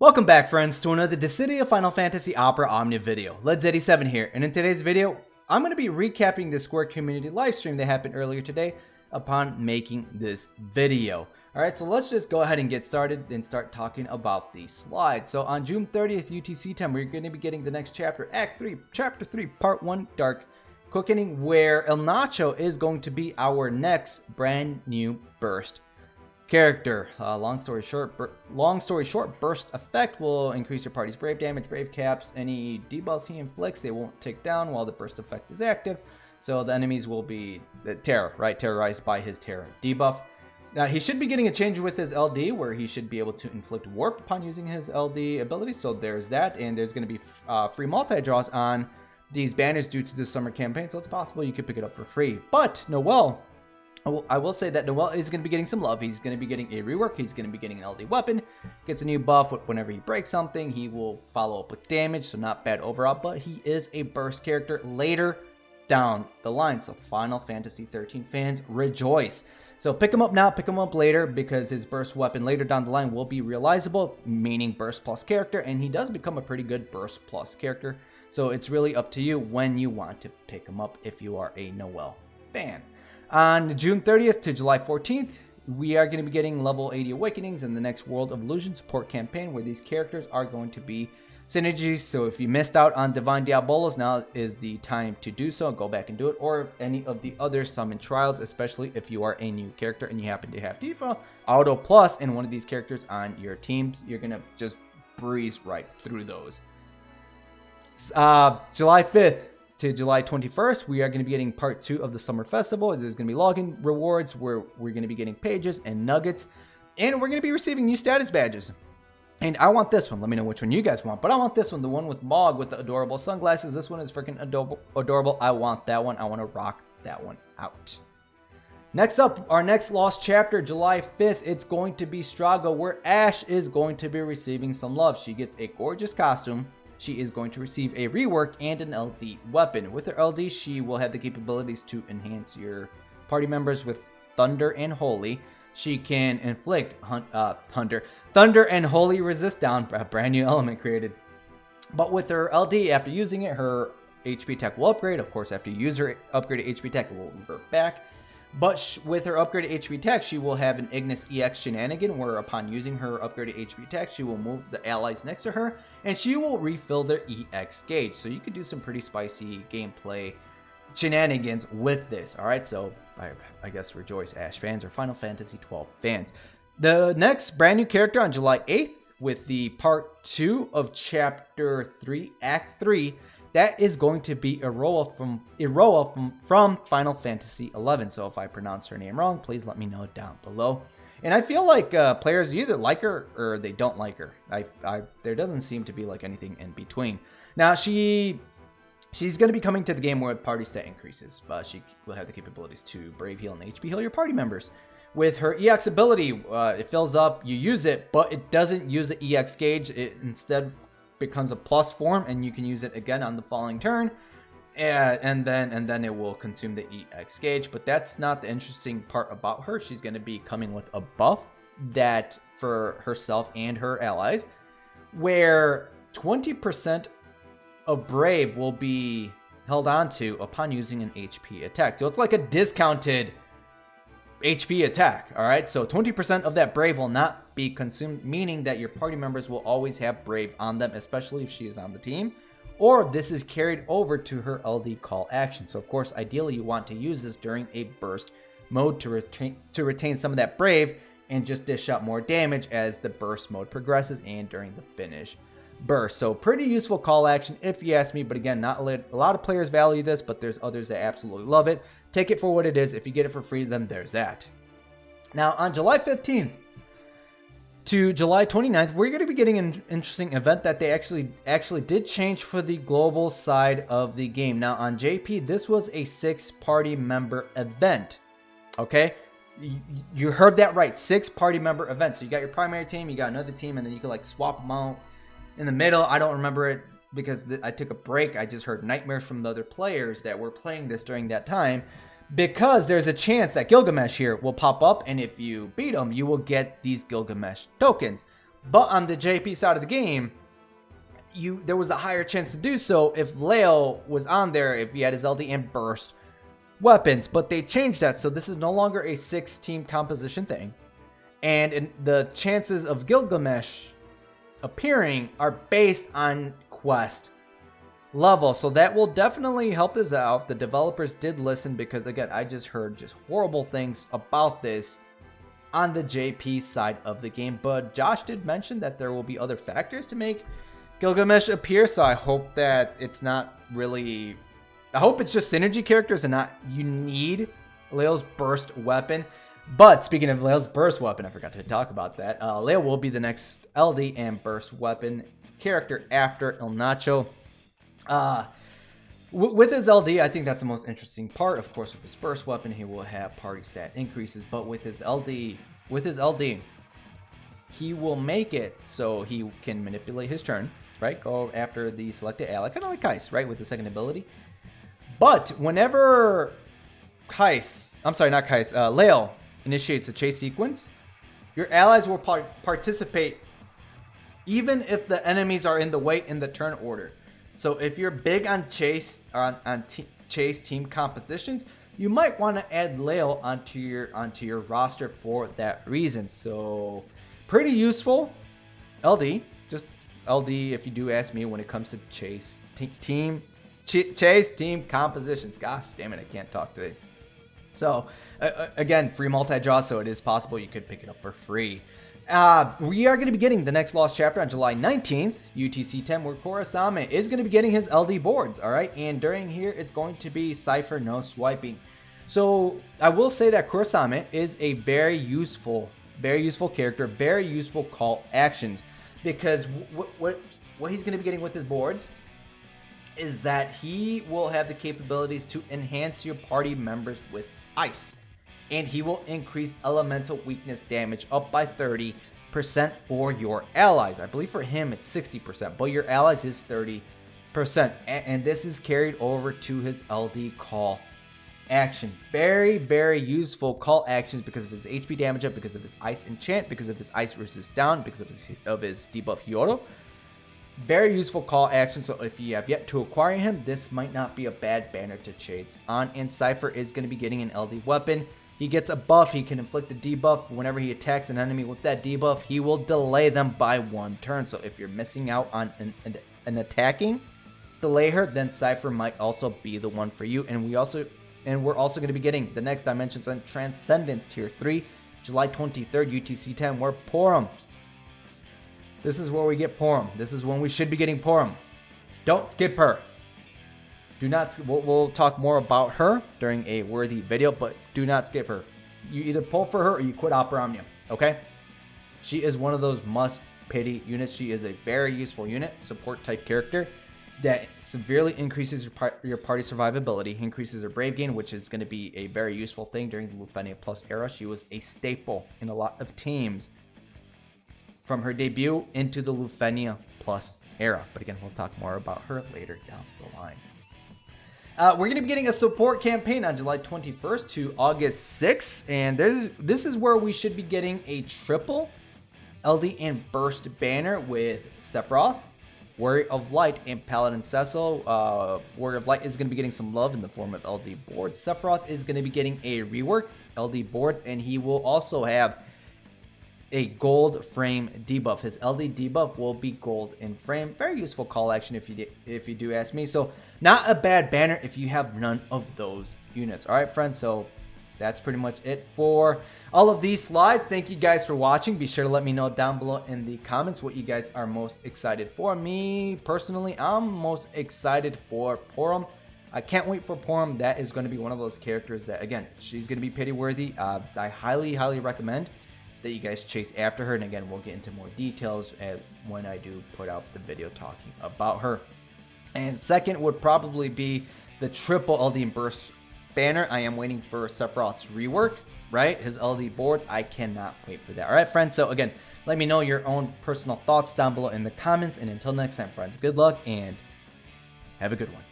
Welcome back, friends, to another Dissidia Final Fantasy Opera Omnia video. Leds87 here, and in today's video, I'm going to be recapping the Square community livestream that happened earlier today upon making this video. Alright, so let's just go ahead and get started and start talking about the slides. So on June 30th UTC time, we're going to be getting the next chapter, Act 3, Chapter 3, Part 1, Dark Quickening, where El Nacho is going to be our next brand new burst character. Long story short, burst effect will increase your party's brave damage, brave caps. Any debuffs he inflicts, they won't tick down while the burst effect is active. So the enemies will be terrorized by his terror debuff. Now he should be getting a change with his LD, where he should be able to inflict warp upon using his LD ability. So there's that, and there's going to be free multi-draws on these banners due to the summer campaign. So it's possible you could pick it up for free. But Noel, I will say that Noel is going to be getting some love. He's going to be getting a rework. He's going to be getting an LD weapon. Gets a new buff. Whenever he breaks something, he will follow up with damage. So not bad overall, but he is a burst character later down the line. So Final Fantasy 13 fans, rejoice. So pick him up now, pick him up later, because his burst weapon later down the line will be realizable, meaning burst plus character, and he does become a pretty good burst plus character. So it's really up to you when you want to pick him up if you are a Noel fan. On June 30th to July 14th, we are going to be getting level 80 Awakenings in the next World of Illusion support campaign, where these characters are going to be synergies. So if you missed out on Divine Diabolos, now is the time to do so. Go back and do it, or any of the other summon trials, especially if you are a new character and you happen to have Tifa, Auto Plus, and one of these characters on your teams. You're going to just breeze right through those. July 5th to July 21st, we are going to be getting part 2 of the Summer Festival. There's going to be login rewards where we're going to be getting pages and nuggets, and we're going to be receiving new status badges. And I want this one. Let me know which one you guys want, but I want this one, the one with Mog with the adorable sunglasses. This one is freaking adorable. I want that one. I want to rock that one out. Next up, our next lost chapter, July 5th, it's going to be Strago, where Ashe is going to be receiving some love. She gets a gorgeous costume. She is going to receive a rework and an LD weapon. With her LD, she will have the capabilities to enhance your party members with Thunder and Holy. She can inflict Thunder and Holy resist down, a brand new element created. But with her LD, after using it, her HP tech will upgrade. Of course, after you use her upgraded HP tech, it will revert back. But with her upgraded HP tech, she will have an Ignis EX shenanigan, where upon using her upgraded HP tech, she will move the allies next to her, and she will refill their EX gauge. So you could do some pretty spicy gameplay shenanigans with this. Alright, so I guess rejoice, Ashe fans or Final Fantasy 12 fans. The next brand new character on July 8th with the part 2 of Chapter 3, Act 3, that is going to be Eroa from Final Fantasy 11. So if I pronounce her name wrong, please let me know down below. And I feel like players either like her or they don't like her. There doesn't seem to be like anything in between. Now she's going to be coming to the game where party stat increases. She will have the capabilities to brave heal and HP heal your party members. With her EX ability, it fills up, you use it, but it doesn't use the EX gauge. It instead becomes a plus form, and you can use it again on the following turn, and then it will consume the EX gauge. But that's not the interesting part about her. She's going to be coming with a buff that for herself and her allies, where 20% of Brave will be held onto upon using an HP attack. So it's like a discounted HP attack. All right, so 20% of that Brave will not be consumed, meaning that your party members will always have Brave on them, especially if she is on the team, or this is carried over to her LD call action. So of course, ideally you want to use this during a burst mode to retain some of that Brave and just dish out more damage as the burst mode progresses and during the finish burst. So pretty useful call action if you ask me, but again, not a lot of players value this, but there's others that absolutely love it. Take it for what it is. If you get it for free, then there's that. Now on July 15th to July 29th, we're going to be getting an interesting event that they actually did change for the global side of the game. Now on JP, this was a 6-party member event. Okay, you heard that right, 6-party member event. So you got your primary team, you got another team, and then you could like swap them out in the middle. I don't remember it because I took a break. I just heard nightmares from the other players that were playing this during that time. because there's a chance that Gilgamesh here will pop up, and if you beat him, you will get these Gilgamesh tokens. But on the JP side of the game, there was a higher chance to do so if Leo was on there, if he had his LD and burst weapons. But they changed that, so this is no longer a 6-team composition thing. And the chances of Gilgamesh appearing are based on quest level. So that will definitely help this out. The developers did listen because, again, I just heard just horrible things about this on the JP side of the game. But Josh did mention that there will be other factors to make Gilgamesh appear. So I hope that it's not really... I hope it's just synergy characters and not you need Leo's burst weapon. But speaking of Leo's burst weapon, I forgot to talk about that. Leo will be the next LD and burst weapon character after El Nacho. With his LD, I think that's the most interesting part. Of course, with his burst weapon, he will have party stat increases. But with his LD, he will make it so he can manipulate his turn, right? Go after the selected ally, kind of like Kais, right? With the second ability. But whenever Leo initiates a chase sequence, your allies will participate even if the enemies are in the way in the turn order. So if you're big on chase chase team compositions, you might want to add Leo onto your roster for that reason. So pretty useful LD, just LD if you do ask me when it comes to chase team compositions. Gosh damn it, I can't talk today. So again, free multi-draw, so it is possible you could pick it up for free. We are going to be getting the next Lost Chapter on July 19th, UTC 10, where Kurosame is going to be getting his LD boards, alright? And during here, it's going to be Cifer, no swiping. So I will say that Kurosame is a very useful character, very useful call actions, because what he's going to be getting with his boards is that he will have the capabilities to enhance your party members with ice. And he will increase elemental weakness damage up by 30% for your allies. I believe for him it's 60%, but your allies is 30%. And this is carried over to his LD call action. Very, very useful call actions because of his HP damage up, because of his ice enchant, because of his ice resist down, because of his debuff Hyoto. Very useful call action, so if you have yet to acquire him, this might not be a bad banner to chase on. And Cifer is going to be getting an LD weapon. He gets a buff. He can inflict a debuff. Whenever he attacks an enemy with that debuff, he will delay them by 1 turn. So if you're missing out on an attacking delay her, then Cifer might also be the one for you. And we're also going to be getting the next dimensions on Transcendence Tier 3, July 23rd, UTC 10, where Porom. This is where we get Porom. This is when we should be getting Porom. Don't skip her. Do not. We'll talk more about her during a worthy video, but do not skip her. You either pull for her or you quit Opera Omnia. Okay? She is one of those must pity units. She is a very useful unit, support type character that severely increases your party survivability, increases her brave gain, which is going to be a very useful thing during the Lufenia Plus era. She was a staple in a lot of teams from her debut into the Lufenia Plus era. But again, we'll talk more about her later down the line. We're going to be getting a support campaign on July 21st to August 6th. And this is where we should be getting a triple LD and Burst banner with Sephiroth, Warrior of Light, and Paladin Cecil. Warrior of Light is going to be getting some love in the form of LD boards. Sephiroth is going to be getting a rework LD boards, and he will also have a gold frame debuff. His LD debuff will be gold in frame. Very useful call action if you do ask me. So not a bad banner if you have none of those units. All right, friends. So that's pretty much it for all of these slides. Thank you guys for watching. Be sure to let me know down below in the comments what you guys are most excited for. Me personally, I'm most excited for Porom. I can't wait for Porom. That is going to be one of those characters that, again, she's going to be pity worthy. I highly recommend that you guys chase after her, and again, we'll get into more details when I do put out the video talking about her. And second would probably be the triple LD and Burst banner. I am waiting for Sephiroth's rework, right? His LD boards. I cannot wait for that. All right, friends. So again, let me know your own personal thoughts down below in the comments. And until next time, friends, good luck and have a good one.